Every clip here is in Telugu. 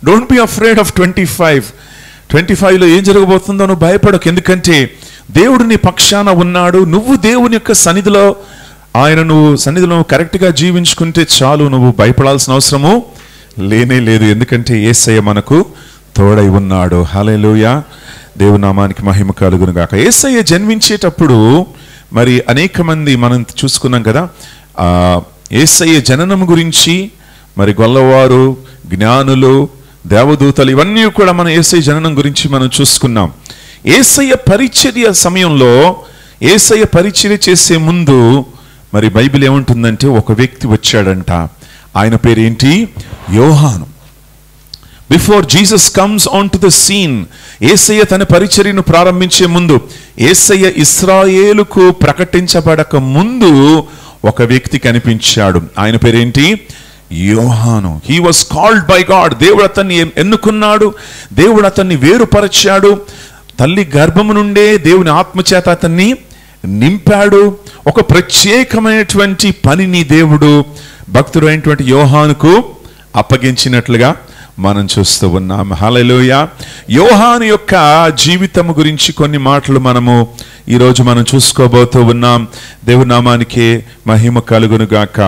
డోంట్ బి అఫ్రేడ్ ఆఫ్ 25లో ఏం జరగబోతుందో నువ్వు భయపడకు. ఎందుకంటే దేవుడు నీ పక్షాన ఉన్నాడు. నువ్వు దేవుని యొక్క సన్నిధిలో నువ్వు సన్నిధిలో కరెక్ట్గా జీవించుకుంటే చాలు, నువ్వు భయపడాల్సిన అవసరము లేనే లేదు. ఎందుకంటే యేసయ్య మనకు తోడై ఉన్నాడు. హల్లెలూయా, దేవుని నామానికి మహిమ కలుగును గాక. యేసయ్య జన్మించేటప్పుడు మరి అనేక మంది మనం చూసుకున్నాం కదా, యేసయ్య జననం గురించి మరి గొల్లవారు, జ్ఞానులు, దేవదూతలు ఇవన్నీ కూడా మన యేసయ్య జననం గురించి మనం చూసుకున్నాం. యేసయ్య పరిచర్య సమయంలో, యేసయ్య పరిచర్య చేసే ముందు మరి బైబిల్ ఏముంటుందంటే ఒక వ్యక్తి వచ్చాడంట. ఆయన పేరేంటి? యోహాను. Before Jesus comes on to the scene, యేసయ్య తన పరిచర్యను ప్రారంభించే ముందు, యేసయ్య ఇశ్రాయేలుకు ప్రకటించబడక ముందు ఒక వ్యక్తి కనిపించాడు. ఆయన పేరేంటి? యోహాను. He was called by God. దేవుడు అతన్ని ఎన్నుకున్నాడు, దేవుడు అతన్ని వేరుపరచాడు. తల్లి గర్భము నుండే దేవుని ఆత్మచేత అతన్ని నింపాడు. ఒక ప్రత్యేకమైనటువంటి పనిని దేవుడు భక్తుడు అయినటువంటి యోహానుకు అప్పగించినట్లుగా మనం చూస్తూ ఉన్నాం. హల్లెలూయా. యోహాను యొక్క జీవితం గురించి కొన్ని మాటలు ఈరోజు మనం చూసుకోబోతూ ఉన్నాం. దేవుని నామానికి మహిమ కలుగును గాక.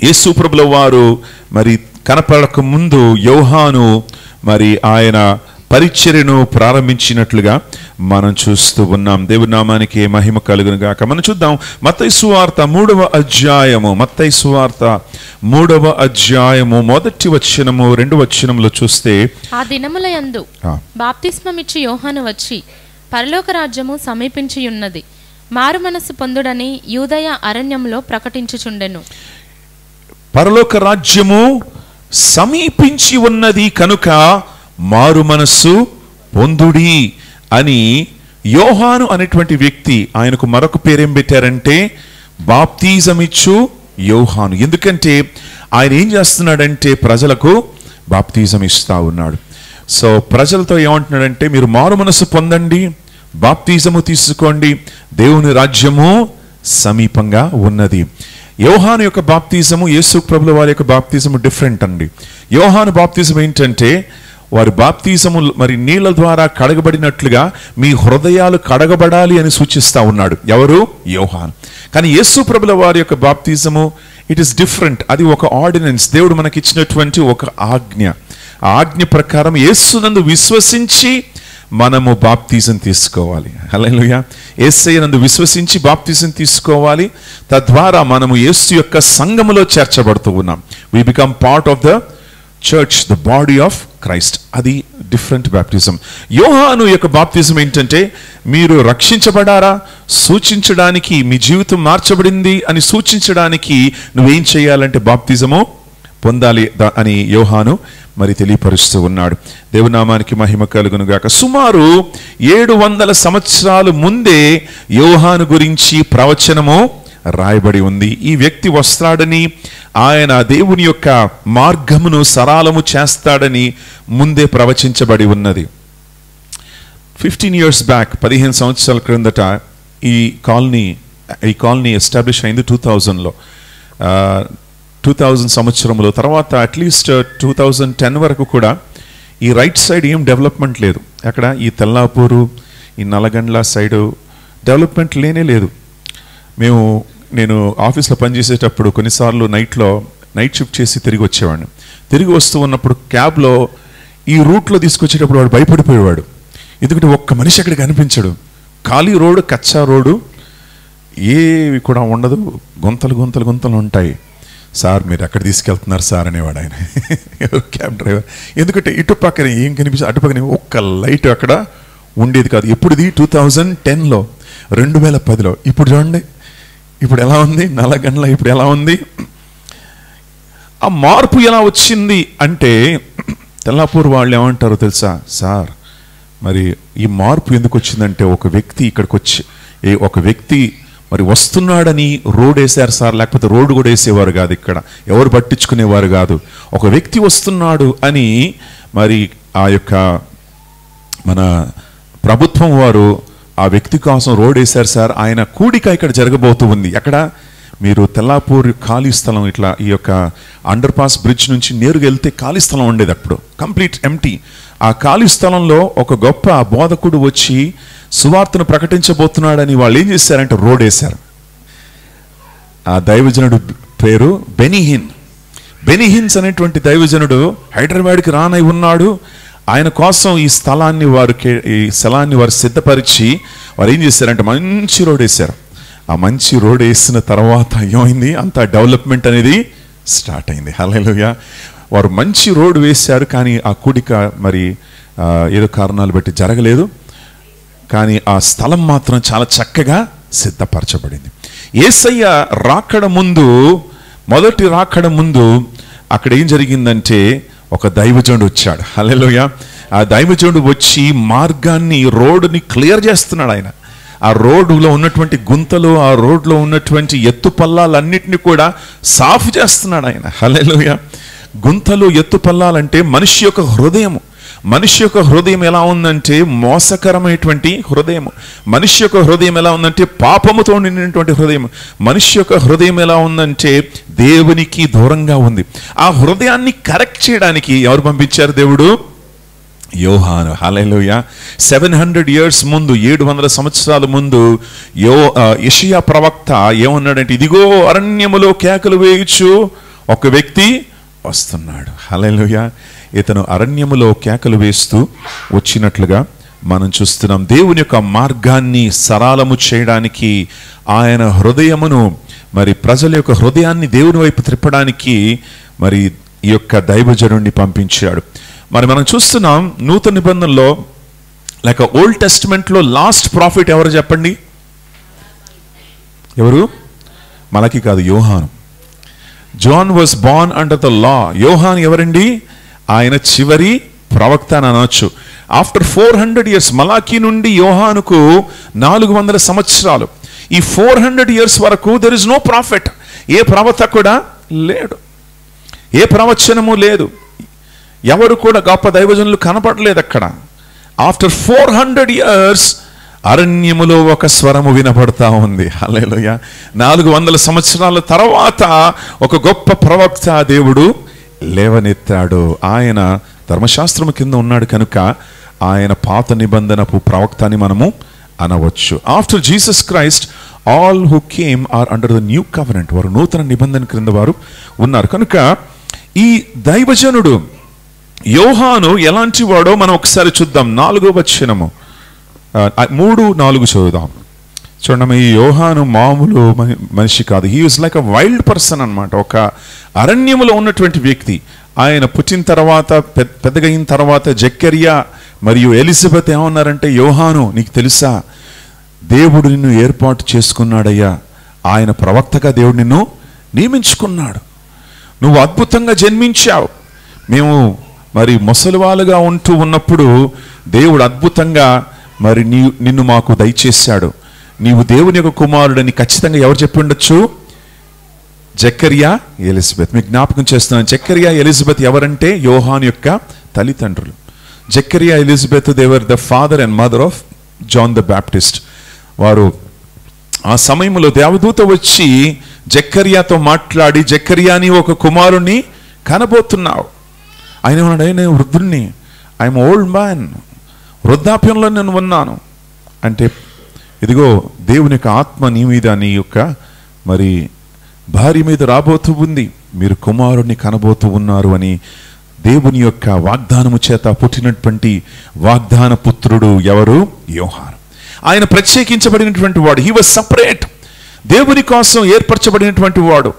యేసు ప్రభుల వారు మరి కనపడక ముందు యోహాను మరి ఆయన పరిచర్యను ప్రారంభించినట్లుగా మనం చూస్తూ ఉన్నాం. దేవుని నామానికి మహిమ కలుగును గాక. మనం చూద్దాం మత్తయి సువార్త 3వ అధ్యాయము. మత్తయి సువార్త 3వ అధ్యాయము 1వ వచనము 2వ వచనంలో చూస్తే, ఆ దినముల యందు బాప్తిస్మమిచ్చి యోహాను వచ్చి, పరలోక రాజ్యము సమీపించి ఉన్నది, మారు మనస్సు పొందుడని యూదయ అరణ్యంలో ప్రకటించుచుండెను. పరలోక రాజ్యము సమీపించి ఉన్నది కనుక మారు మనస్సు పొందుడి అని యోహాను అనేటువంటి వ్యక్తి, ఆయనకు మరొక పేరేం పెట్టారంటే బాప్తిజమిచ్చు యోహాను. ఎందుకంటే ఆయన ఏం చేస్తున్నాడంటే ప్రజలకు బాప్తిజం ఇస్తా ఉన్నాడు. సో ప్రజలతో ఏమంటున్నాడంటే, మీరు మారు మనస్సు పొందండి, బాప్తిజము తీసుకోండి, దేవుని రాజ్యము సమీపంగా ఉన్నది. యోహాను యొక్క బాప్తిజము, యేసు ప్రభుల వారి యొక్క బాప్తిజము డిఫరెంట్ అండి. యోహాను బాప్తిజం ఏంటంటే, వారి బాప్తిజము మరి నీళ్ళ ద్వారా కడగబడినట్లుగా మీ హృదయాలు కడగబడాలి అని సూచిస్తా ఉన్నాడు. ఎవరు? యోహాను. కానీ యేసు ప్రభుల వారి యొక్క బాప్తిజము ఇట్ ఈస్ డిఫరెంట్. అది ఒక ఆర్డినెన్స్, దేవుడు మనకి ఇచ్చినటువంటి ఒక ఆజ్ఞ. ఆ ఆజ్ఞ ప్రకారం యేసునందు విశ్వసించి మనము బాప్తిజం తీసుకోవాలి. హల్లెలూయా. యేసయ్యనందు విశ్వసించి బాప్తిజం తీసుకోవాలి. తద్వారా మనము యేసు యొక్క సంఘములో చేర్చబడుతూ ఉన్నాం. We become part of the church, the body of Christ. అది డిఫరెంట్ బాప్టిజం. యోహాను యొక్క బాప్తిజం ఏంటంటే, మీరు రక్షించబడారా సూచించడానికి, మీ జీవితం మార్చబడింది అని సూచించడానికి నువ్వేం చేయాలంటే బాప్తిజము పొందాలి అని యోహాను మరి తెలియపరుస్తూ ఉన్నాడు. దేవునామానికి మహిమ కలుగును గాక. సుమారు 700 సంవత్సరాలు ముందే యోహాను గురించి ప్రవచనము రాయబడి ఉంది. ఈ వ్యక్తి వస్తాడని, ఆయన దేవుని యొక్క మార్గమును సరళము చేస్తాడని ముందే ప్రవచించబడి ఉన్నది. 15 years బ్యాక్, 15 సంవత్సరాల క్రిందట ఈ కాలనీ ఎస్టాబ్లిష్ అయింది 2000లో. 2000 సంవత్సరంలో తర్వాత అట్లీస్ట్ 2010 వరకు కూడా ఈ రైట్ సైడ్ ఏం డెవలప్మెంట్ లేదు. అక్కడ ఈ తెల్లాపూరు, ఈ నల్లగండ్ల సైడు డెవలప్మెంట్ లేనే లేదు. నేను ఆఫీస్లో పనిచేసేటప్పుడు కొన్నిసార్లు నైట్ షిఫ్ట్ చేసి తిరిగి వచ్చేవాడిని. తిరిగి వస్తూ ఉన్నప్పుడు క్యాబ్లో ఈ రూట్లో తీసుకొచ్చేటప్పుడు వాడు భయపడిపోయేవాడు. ఎందుకంటే ఒక్క మనిషి అక్కడికి కనిపించడు. ఖాళీ రోడ్డు, కచ్చా రోడ్డు, ఏవి కూడా ఉండదు, గుంతలు ఉంటాయి. సార్ మీరు ఎక్కడ తీసుకెళ్తున్నారు సార్ అనేవాడు ఆయన, క్యాబ్ డ్రైవర్. ఎందుకంటే ఇటు పక్కన ఏం కనిపించదు, అటు పక్కన ఒక్క లైట్ అక్కడ ఉండేది కాదు. ఎప్పుడుది? 2010లో, 2010లో. ఇప్పుడు చూడండి, ఇప్పుడు ఎలా ఉంది నల్లగండ్ల, ఇప్పుడు ఎలా ఉంది. ఆ మార్పు ఎలా వచ్చింది అంటే, తెల్లాపూర్ వాళ్ళు ఏమంటారో తెలుసా? సార్ మరి ఈ మార్పు ఎందుకు వచ్చిందంటే, ఒక వ్యక్తి ఇక్కడికి వచ్చి, ఒక వ్యక్తి మరి వస్తున్నాడని రోడ్ వేసారు సార్, లేకపోతే రోడ్డు కూడా వేసేవారు కాదు, ఇక్కడ ఎవరు పట్టించుకునేవారు కాదు. ఒక వ్యక్తి వస్తున్నాడు అని మరి ఆ యొక్క మన ప్రభుత్వం వారు ఆ వ్యక్తి కోసం రోడ్ వేశారు సార్. ఆయన కూడిక ఇక్కడ జరగబోతూ ఉంది. అక్కడ మీరు తెల్లాపూర్ ఖాళీ స్థలం, ఇట్లా ఈ యొక్క అండర్ పాస్ బ్రిడ్జ్ నుంచి నేరుగా వెళ్తే ఖాళీ స్థలం ఉండేది, అప్పుడు కంప్లీట్ ఎంటీ. ఆ ఖాళీ స్థలంలో ఒక గొప్ప బోధకుడు వచ్చి సువార్తను ప్రకటించబోతున్నాడని వాళ్ళు ఏం చేశారంటే రోడ్ వేశారు. ఆ దైవజనుడు పేరు బెనీహిన్స్ అనేటువంటి దైవజనుడు హైదరాబాద్కి రానై ఉన్నాడు. ఆయన కోసం ఈ స్థలాన్ని వారు సిద్ధపరిచి వారు ఏం చేశారంటే మంచి రోడ్ వేశారు. ఆ మంచి రోడ్ వేసిన తర్వాత ఏమైంది, అంత డెవలప్మెంట్ అనేది స్టార్ట్ అయింది. హల్లెలూయా. వారు మంచి రోడ్ వేశారు, కానీ ఆ కూడిక మరి ఏదో కారణాలు బట్టి జరగలేదు. కానీ ఆ స్థలం మాత్రం చాలా చక్కగా సిద్ధపరచబడింది. యేసయ్య మొదటి రాకడ ముందు అక్కడ ఏం జరిగిందంటే ఒక దైవజనుడు వచ్చాడు. హల్లెలూయా. ఆ దైవజనుడు వచ్చి రోడ్డుని క్లియర్ చేస్తున్నాడు. ఆయన ఆ రోడ్డులో ఉన్నటువంటి గుంతలు, ఆ రోడ్లో ఉన్నటువంటి ఎత్తు పల్లాలన్నిటిని కూడా సాఫ్ చేస్తున్నాడు ఆయన. హల్లెలూయా. గుంతలు, ఎత్తు పల్లాలంటే మనిషి యొక్క హృదయం ఎలా ఉందంటే మోసకరమైనటువంటి హృదయం. మనిషి యొక్క హృదయం ఎలా ఉందంటే పాపముతో నిండినటువంటి హృదయం. మనిషి యొక్క హృదయం ఎలా ఉందంటే దేవునికి దూరంగా ఉంది. ఆ హృదయాన్ని కరెక్ట్ చేయడానికి ఎవరు పంపించారు? దేవుడు యోహాను. హల్లెలూయా. 700 years ముందు, 700 సంవత్సరాల ముందు యెషయా ప్రవక్త ఏమన్నాడంటే, ఇదిగో అరణ్యములో కేకలు వేయుచు ఒక వ్యక్తి వస్తున్నాడు. హల్లెలూయా. ఇతను అరణ్యములో కేకలు వేస్తూ వచ్చినట్లుగా మనం చూస్తున్నాం. దేవుని యొక్క మార్గాన్ని సరళము చేయడానికి, ఆయన హృదయమును మరి ప్రజల యొక్క హృదయాన్ని దేవుని వైపు త్రిప్పడానికి మరి ఈ యొక్క దైవజనుడిని పంపించాడు. మరి మనం చూస్తున్నాం నూతన నిబంధనలో లేక ఓల్డ్ టెస్టిమెంట్లో లాస్ట్ ప్రాఫిట్ ఎవరు చెప్పండి? ఎవరు? మలకి కాదు, యోహాను. John was born under the law. యోహాన్ ఎవరండి? ఆయన చివరి ప్రవక్త అని అనొచ్చు. ఆఫ్టర్ 400 years, మలాకి నుండి యోహానుకు 400 సంవత్సరాలు. ఈ 400 years వరకు దెర్ ఇస్ నో ప్రాఫిట్. ఏ ప్రవక్త కూడా లేడు, ఏ ప్రవచనము లేదు, ఎవరు కూడా గొప్ప దైవజనులు కనపడలేదు అక్కడ. ఆఫ్టర్ 400 years అరణ్యములో ఒక స్వరము వినపడతా ఉంది. హల్లెలూయా. 400 సంవత్సరాల తర్వాత ఒక గొప్ప ప్రవక్త దేవుడు లేవనెత్తాడు. ఆయన ధర్మశాస్త్రము కింద ఉన్నాడు కనుక ఆయన పాత నిబంధనపు ప్రవక్త అని మనము అనవచ్చు. After Jesus Christ all who came are under the new covenant. వారు నూతన నిబంధన క్రింద వారు ఉన్నారు. కనుక ఈ దైవజనుడు యోహాను ఎలాంటి వాడో మనం ఒకసారి చూద్దాం. 4వ వచనము 3-4 చదువుదాం. చూడండి, ఈ యోహాను మామూలు మనిషి కాదు. He was like a wild person అన్నమాట. ఒక అరణ్యములో ఉన్నటువంటి వ్యక్తి. ఆయన పుట్టిన తర్వాత పెద్దగా అయిన తర్వాత జకర్యా మరియు ఎలిజబెత్ ఏమన్నారంటే, యోహాను నీకు తెలుసా, దేవుడు నిన్ను ఏర్పాటు చేసుకున్నాడయ్యా, ఆయన ప్రవక్తగా దేవుడు నిన్ను నియమించుకున్నాడు, నువ్వు అద్భుతంగా జన్మించావు. మేము మరి ముసలివాళ్ళుగా ఉంటూ ఉన్నప్పుడు దేవుడు అద్భుతంగా మరి నిన్ను మాకు దయచేశాడు. నీవు దేవుని యొక్క కుమారుడని ఖచ్చితంగా ఎవరు చెప్పి ఉండొచ్చు? జకర్యా, ఎలిజబెత్. మీకు జ్ఞాపకం చేస్తున్నాను, జకర్యా, ఎలిజబెత్ ఎవరంటే యోహాను యొక్క తల్లిదండ్రులు. జకర్యా, Elizabeth they were the father and mother of John the Baptist. వారు ఆ సమయంలో దేవదూత వచ్చి జకర్యాతో మాట్లాడి, జకర్యాని ఒక కుమారుణ్ణి కనబోతున్నావు. ఆయన ఏమన్నాడు, నేను వృద్ధుణ్ణి, ఐఎమ్ ఓల్డ్ మ్యాన్, వృద్ధాప్యంలో నేను ఉన్నాను అంటే, ఇదిగో దేవుని యొక్క ఆత్మ నీ మీద, నీ యొక్క మరి భార్య మీద రాబోతూ ఉంది, మీరు కుమారుణ్ణి కనబోతూ ఉన్నారు అని దేవుని యొక్క వాగ్దానము చేత పుట్టినటువంటి వాగ్దాన పుత్రుడు ఎవరు? యోహాను. ఆయన ప్రత్యేకించబడినటువంటి వాడు. He was separate. దేవుని కోసం ఏర్పరచబడినటువంటి వాడు.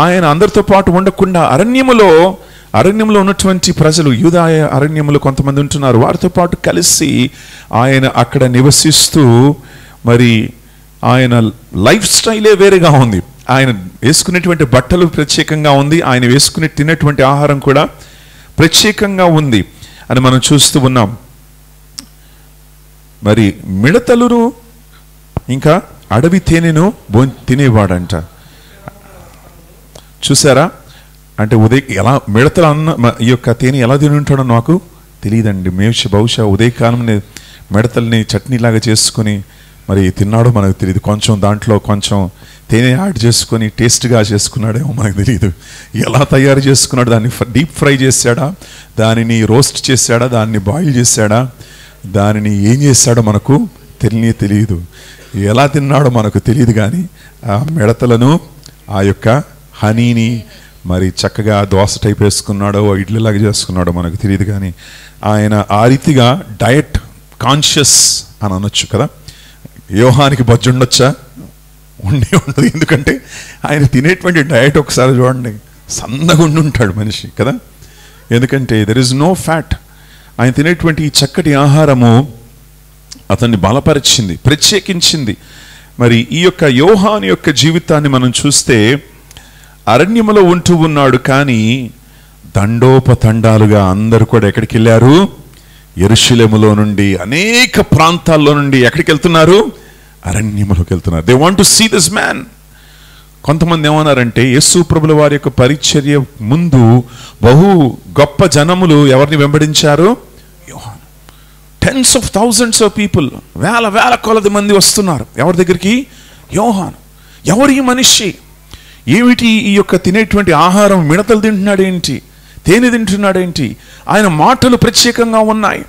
ఆయన అందరితో పాటు ఉండకుండా అరణ్యములో ఉన్నటువంటి ప్రజలు, యూదాయ అరణ్యములో కొంతమంది ఉంటున్నారు, వారితో పాటు కలిసి ఆయన అక్కడ నివసిస్తూ మరి ఆయన లైఫ్ స్టైలే వేరేగా ఉంది. ఆయన వేసుకునేటువంటి బట్టలు ప్రత్యేకంగా ఉంది, ఆయన వేసుకునే తినేటువంటి ఆహారం కూడా ప్రత్యేకంగా ఉంది అని మనం చూస్తూ ఉన్నాం. మరి మిడతలను ఇంకా అడవి తేనెను తినేవాడంట. చూసారా? అంటే ఎలా మిడతలు ఈ యొక్క తేనె ఎలా తిని ఉంటాడో నాకు తెలియదండి. బహుశా ఉదయకాలం మిడతల్ని చట్నీలాగా చేసుకుని మరి తిన్నాడో మనకు తెలియదు. కొంచెం దాంట్లో కొంచెం తేనె యాడ్ చేసుకొని టేస్ట్గా చేసుకున్నాడేమో మనకు తెలియదు. ఎలా తయారు చేసుకున్నాడు, దాన్ని డీప్ ఫ్రై చేశాడా, దానిని రోస్ట్ చేశాడా, దాన్ని బాయిల్ చేశాడా, దానిని ఏం చేశాడో మనకు తెలియదు. ఎలా తిన్నాడో మనకు తెలియదు. కానీ ఆ మిడతలను ఆ యొక్క హనీని మరి చక్కగా దోశ టైప్ వేసుకున్నాడో ఇడ్లీలాగా చేసుకున్నాడో మనకు తెలియదు. కానీ ఆయన ఆ రీతిగా డయట్ కాన్షియస్ అని అనొచ్చు కదా. యోహానికి బొజ్జు ఉండొచ్చా? ఉండదు. ఎందుకంటే ఆయన తినేటువంటి డయట్ ఒకసారి చూడండి, సన్నగా ఉండుంటాడు మనిషి కదా. ఎందుకంటే దెర్ ఇస్ నో ఫ్యాట్. ఆయన తినేటువంటి ఈ చక్కటి ఆహారము అతన్ని బలపరిచింది, ప్రత్యేకించింది. మరి ఈ యొక్క యోహాను యొక్క జీవితాన్ని మనం చూస్తే అరణ్యములో ఉంటూ ఉన్నాడు. కానీ దండోపతండాలుగా అందరూ కూడా ఎక్కడికి వెళ్ళారు? యెరూషలేములో నుండి అనేక ప్రాంతాల్లో నుండి ఎక్కడికి వెళ్తున్నారు? అరణ్యములోకి వెళ్తున్నారు. They want to see this man. కొంతమంది ఏమన్నారంటే యేసు ప్రభుల వారి యొక్క పరిచర్య ముందు బహు గొప్ప జనములు ఎవరిని వెంబడించారు? Yohanu. Tens of thousands of people, వేల కొలది మంది వస్తున్నారు ఎవరి దగ్గరికి? యోహాను. ఎవరు ఈ మనిషి? ఏమిటి ఈ యొక్క తినేటువంటి ఆహారం? మిడతలు తింటున్నాడేంటి, తేనె తింటున్నాడేంటి? ఆయన మాటలు ప్రత్యేకంగా ఉన్నాయి.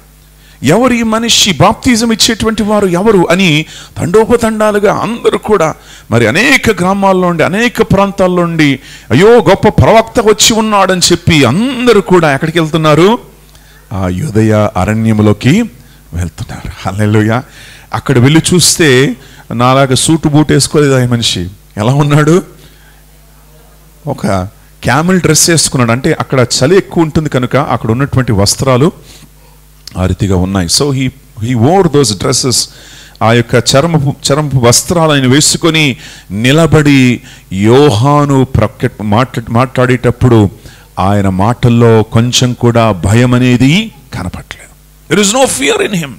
ఎవరు ఈ మనిషి? బాప్తిజం ఇచ్చేటువంటి వారు ఎవరు అని తండోపతండాలుగా అందరూ కూడా మరి అనేక గ్రామాల్లో నుండి, అనేక ప్రాంతాల్లో నుండి అయ్యో గొప్ప ప్రవక్త వచ్చి ఉన్నాడని చెప్పి అందరూ కూడా ఎక్కడికి వెళ్తున్నారు? ఆ యూదయ అరణ్యములోకి వెళ్తున్నారు. హల్లెలూయా. అక్కడ వెళ్ళి చూస్తే నాలాగా సూటు బూట్ వేసుకోలేదు ఆ మనిషి. ఎలా ఉన్నాడు? ఒక క్యామెల్ డ్రెస్ వేసుకున్నాడు. అంటే అక్కడ చలి ఎక్కువ ఉంటుంది కనుక అక్కడ ఉన్నటువంటి వస్త్రాలు ఆ రీతిగా ఉన్నాయి. So he wore those dresses. ఆ యొక్క చర్మపు వస్త్రాలు ఆయన వేసుకొని నిలబడి యోహాను మాట్లాడేటప్పుడు ఆయన మాటల్లో కొంచెం కూడా భయం అనేది కనపట్లేదు. There is no fear in him.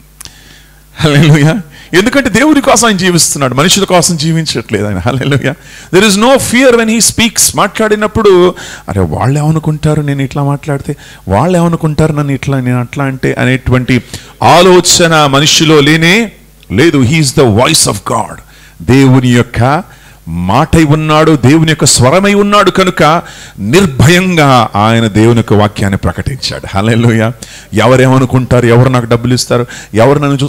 హల్లెలూయా. ఎందుకంటే దేవుని కోసం ఆయన జీవిస్తున్నాడు, మనుషుల కోసం జీవించట్లేదు ఆయన. హల్లెలూయా. There is no fear when he speaks. మాట్లాడినప్పుడు అరే వాళ్ళు ఏమనుకుంటారు నేను ఇట్లా మాట్లాడితే, వాళ్ళు ఏమనుకుంటారు నన్ను నేను అట్లా అంటే అనేటువంటి ఆలోచన మనిషిలో లేనే లేదు. He's the voice of God. దేవుని యొక్క మాటై ఉన్నాడు, దేవుని యొక్క స్వరమై ఉన్నాడు కనుక నిర్భయంగా ఆయన దేవుని యొక్క వాక్యాన్ని ప్రకటించాడు. హల్లెలూయా. ఎవరేమనుకుంటారు, ఎవరు నాకు డబ్బులు ఇస్తారు, ఎవరు నన్ను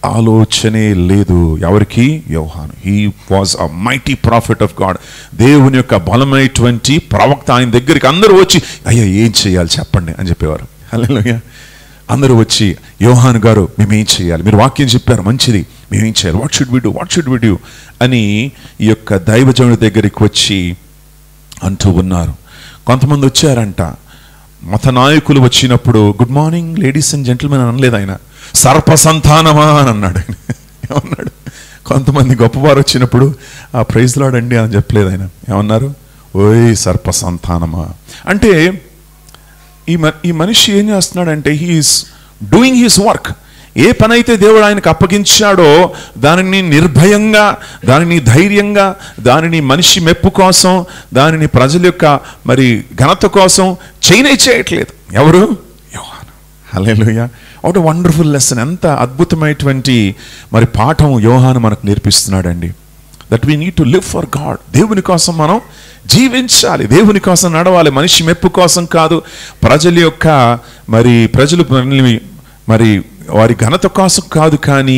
ఆలోచనే లేదు ఎవరికి? యోహాను. He was a mighty profit of God. దేవుని యొక్క బలమైనటువంటి ప్రవక్త. ఆయన దగ్గరికి అందరూ వచ్చి అయ్యా ఏం చేయాలి చెప్పండి అని చెప్పేవారు. హల్లెలూయా. అందరూ వచ్చి యోహాను గారు మేమేం చేయాలి, మీరు వాక్యం చెప్పారు మంచిది, మేమేం చేయాలి, వాట్ షుడ్ వి డూ అని ఈ యొక్క దైవజనుడి దగ్గరికి వచ్చి అంటూ ఉన్నారు. కొంతమంది వచ్చారంట. మత నాయకులు వచ్చినప్పుడు good morning ladies and gentlemen అనలేదు ఆయన, సర్ప సంతానమా అని అన్నాడు. ఏమన్నాడు? కొంతమంది గొప్పవారు వచ్చినప్పుడు ఆ ప్రైజ్ లార్డ్ అండి అని చెప్పలేదు ఆయన. ఏమన్నారు? ఓయ్ సర్ప సంతానమా. అంటే ఈ మనిషి ఏం చేస్తున్నాడంటే హీఈస్ డూయింగ్ హిస్ వర్క్. ఏ పని అయితే దేవుడు ఆయనకు అప్పగించాడో దానిని నిర్భయంగా, దానిని ధైర్యంగా, దానిని మనిషి మెప్పు కోసం, దానిని ప్రజల యొక్క మరి ఘనత కోసం చేయట్లేదు. ఎవరు? యోహాను. హల్లెలూయా. What a wonderful lesson. ఎంత అద్భుతమైనటువంటి మరి పాఠం యోహాను మనకు నేర్పిస్తున్నాడండి. That we need to live for God. దేవుని కోసం మనం జీవించాలి, దేవుని కోసం నడవాలి, మనిషి మెప్పు కోసం కాదు, ప్రజల యొక్క ప్రజలు మరి వారి ఘనత కోసం కాదు, కానీ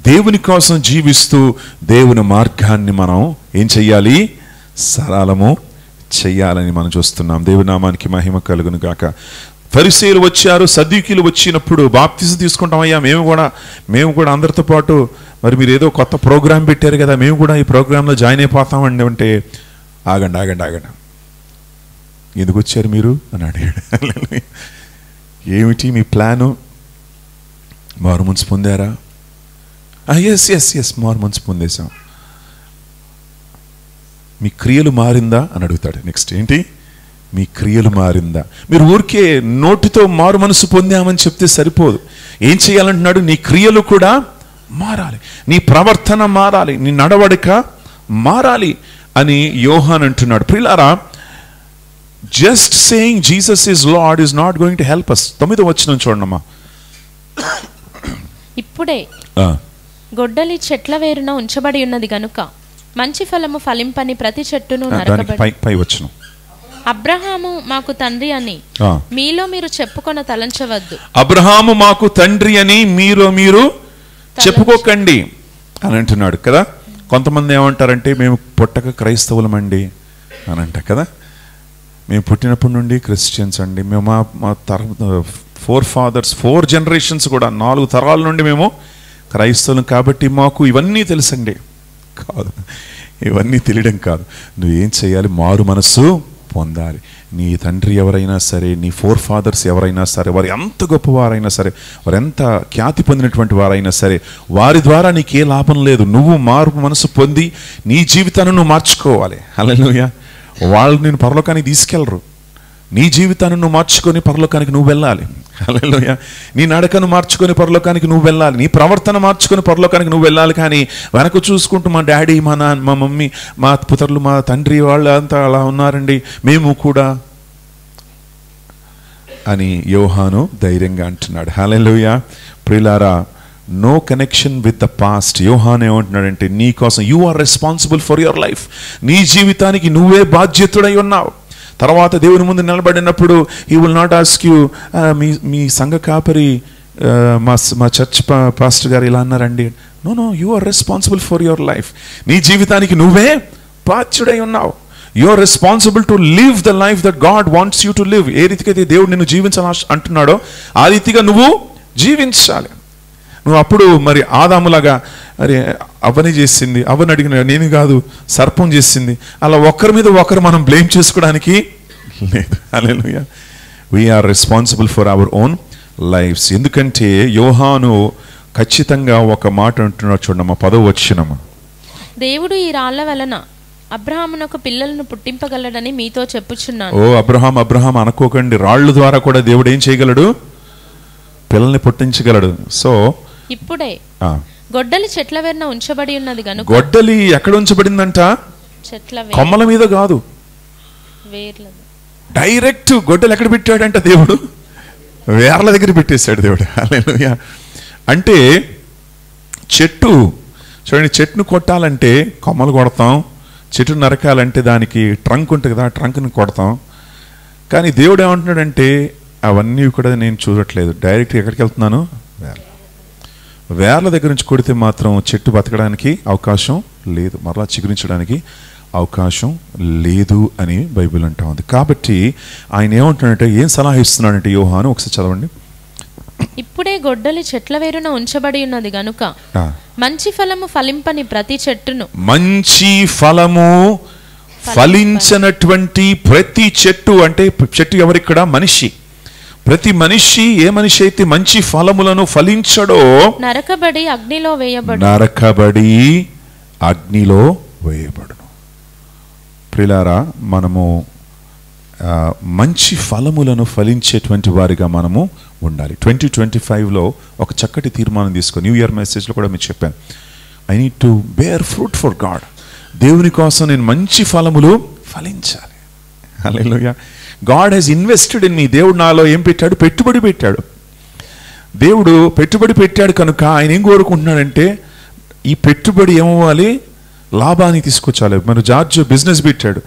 దేవుని కోసం జీవిస్తూ దేవుని మార్గాన్ని మనం ఏం చెయ్యాలి? సరళము చెయ్యాలని మనం చూస్తున్నాం. దేవుని నామానికి మహిమ కలుగును గాక. ఫరిసేయులు వచ్చారు, సద్దూకీయులు వచ్చినప్పుడు బాప్తిజం తీసుకుంటామయ్యా మేము కూడా అందరితో పాటు మరి మీరు ఏదో కొత్త ప్రోగ్రాం పెట్టారు కదా, మేము కూడా ఈ ప్రోగ్రాంలో జాయిన్ అయిపోతామండి అంటే ఆగండి ఎందుకు వచ్చారు మీరు అని అడిగాడు. ఏమిటి మీ ప్లాను? మారు మనసు పొందారా? ఎస్ మారు మనసు పొందేశాం. మీ క్రియలు మారిందా అని అడుగుతాడు. నెక్స్ట్ ఏంటి? మీ క్రియలు మారిందా? మీరు ఊరికే నోటితో మారు మనసు పొందామని చెప్తే సరిపోదు. ఏం చేయాలంటున్నాడు? నీ క్రియలు కూడా మారాలి, నీ ప్రవర్తన మారాలి, నీ నడవడిక మారాలి అని యోహాన్ అంటున్నాడు. ప్రియులారా, just saying Jesus is lord is not going to help us. 9వ వచనం చూడమ్మా. ఇప్పుడే గొడ్డలి చెట్ల వేరున ఉంచబడి ఉన్నది గనుక మంచి ఫలము ఫలింపని ప్రతి చెట్టును దానికి నరకబడి. పై వచనం. అబ్రహాము మాకు తండ్రి అని మీలో మీరు చెప్పుకొన తలంచవద్దు. అబ్రహాము మాకు తండ్రి అని మీరు చెప్పుకోకండి అని అంటున్నాడు కదా. కొంతమంది ఏమంటారంటే మేము పుట్టక క్రైస్తవులమండి అని అంటారు కదా. మేము పుట్టినప్పటి నుండి క్రిస్టియన్స్ అండి, మేము మా 4 ఫాదర్స్ 4 జనరేషన్స్ కూడా 4 తరాల నుండి మేము క్రైస్తవులం కాబట్టి మాకు ఇవన్నీ తెలుసండి. కాదు, ఇవన్నీ తెలియడం కాదు. నువ్వేం చేయాలి? మారు మనస్సు పొందాలి. నీ తండ్రి ఎవరైనా సరే, నీ 4 ఫాదర్స్ ఎవరైనా సరే, వారు ఎంత గొప్పవారైనా సరే, వారు ఎంత ఖ్యాతి పొందినటువంటి వారైనా సరే, వారి ద్వారా నీకే లాభం లేదు. నువ్వు మారు మనసు పొంది నీ జీవితాన్ని నువ్వు మార్చుకోవాలి. హల్లెలూయా. వాళ్ళు నేను పరలోకానికి తీసుకెళ్ళరు. నీ జీవితాన్ని నువ్వు మార్చుకొని పరలోకానికి నువ్వు వెళ్ళాలి. హల్లెలూయా. నీ నడకను మార్చుకొని పరలోకానికి నువ్వు వెళ్ళాలి. నీ ప్రవర్తన మార్చుకొని పరలోకానికి నువ్వు వెళ్ళాలి. కానీ వెనక చూసుకుంటూ మా డాడీ, మా నాన్న, మా మమ్మీ, మా పుత్రులు, మా తండ్రి వాళ్ళు అంతా అలా ఉన్నారండి, మేము కూడా అని యోహాను ధైర్యంగా అంటున్నాడు. హల్లెలూయా. ప్రియులారా, no connection with the past. యోహాను ఏమంటున్నాడంటే నీ కోసం you are responsible for your life. నీ జీవితానికి నువ్వే బాధ్యతుడై ఉన్నావు. తర్వాత దేవుని ముందు నిలబడినప్పుడు he will not ask you మీ సంఘ కాపరి మా చర్చ్ పాస్టర్ గారు ఇలా అన్నారండి. No, you are responsible for your life. నీ జీవితానికి నువ్వే బాధ్యుడై ఉన్నావు. You are responsible to live the life that God wants you to live. ఏ రీతికి అయితే దేవుడు నిన్ను జీవించాలని అంటున్నాడో ఆ రీతిగా నువ్వు జీవించాలి. నువ్వు అప్పుడు మరి ఆదాములాగా అరే అవ్వని చేసింది, అవ్వని అడిగిన నేను కాదు సర్పం చేసింది, అలా ఒకరి మీద ఒకరు మనం బ్లేమ్ చేసుకోవడానికి లేదు. హల్లెలూయా. We are responsible for our own lives. ఎందుకంటే యోహాను ఖచ్చితంగా ఒక మాట అంటున్నాడు. చూడమ్మా 10వ వచనము. దేవుడు ఈ రాళ్ల వలన అబ్రహామునకు పిల్లలను పుట్టింపగలడని మీతో చెప్పుచున్నాను. ఓ అబ్రహాం అనుకోకండి. రాళ్ళ ద్వారా కూడా దేవుడు ఏం చేయగలడు? పిల్లల్ని పుట్టించగలడు. సో ఇప్పుడే గొడ్డలి చెట్ల వేరున ఉంచబడి ఉన్నది గనుక. గొడ్డలి ఎక్కడ ఉంచబడిందంట? చెట్ల కొమ్మల మీద కాదు, వేర్ల. డైరెక్ట్ గొడ్డలి ఎక్కడ పెట్టాడంట? దేవుడు వేర్ల దగ్గర పెట్టేశాడు దేవుడు. హల్లెలూయా. అంటే చెట్టు చూడండి, చెట్టును కొట్టాలంటే కొమ్మలు కొడతాం, చెట్టు నరకాలంటే దానికి ట్రంక్ ఉంటుంది కదా, ఆ ట్రంక్ని కొడతాం. కానీ దేవుడు ఏమంటున్నాడంటే అవన్నీ కూడా నేను చూడట్లేదు, డైరెక్ట్ ఎక్కడికి వెళ్తున్నాను? వేర్ల దగ్గర నుంచి కొడితే మాత్రం చెట్టు బతకడానికి అవకాశం లేదు, మరలా చిగురించడానికి అవకాశం లేదు అని బైబిల్ అంటా ఉంది. కాబట్టి ఆయన ఏమంటున్నాడంటే, ఏం సలహా ఇస్తున్నాడంటే యోహాను, ఒకసారి చదవండి. ఇప్పుడే గొడ్డలి చెట్ల వేరున ఉంచబడి ఉన్నది గనుక మంచి ఫలము ఫలింపని ప్రతి చెట్టును. మంచి ఫలము ఫలించనటువంటి ప్రతి చెట్టు అంటే చెట్టు ఎవరిక్కడ? మనిషి. ప్రతి మనిషి, ఏ మనిషి అయితే మంచి ఫలములను ఫలించడో నరకబడి అగ్నిలో వేయబడును. ప్రియులారా, మనము మంచి ఫలములను ఫలించేటువంటి వారిగా మనము ఉండాలి. 2025లో ఒక చక్కటి తీర్మానం తీసుకొని, న్యూ ఇయర్ మెసేజ్లో కూడా మీకు చెప్పాను, I need to bear fruit for God. దేవుని కోసం నేను మంచి ఫలములు ఫలించాలి. హల్లెలూయా. God has invested in me. దేవుడు నాలో ఏం పెట్టాడు? పెట్టుబడి పెట్టాడు. దేవుడు పెట్టుబడి పెట్టాడు కనుక ఆయన ఏం కోరుకుంటున్నాడంటే ఈ పెట్టుబడి ఏమవ్వాలి? లాభాన్ని తీసుకొచ్చాలి. మన జార్జ్ బిజినెస్ పెట్టాడు,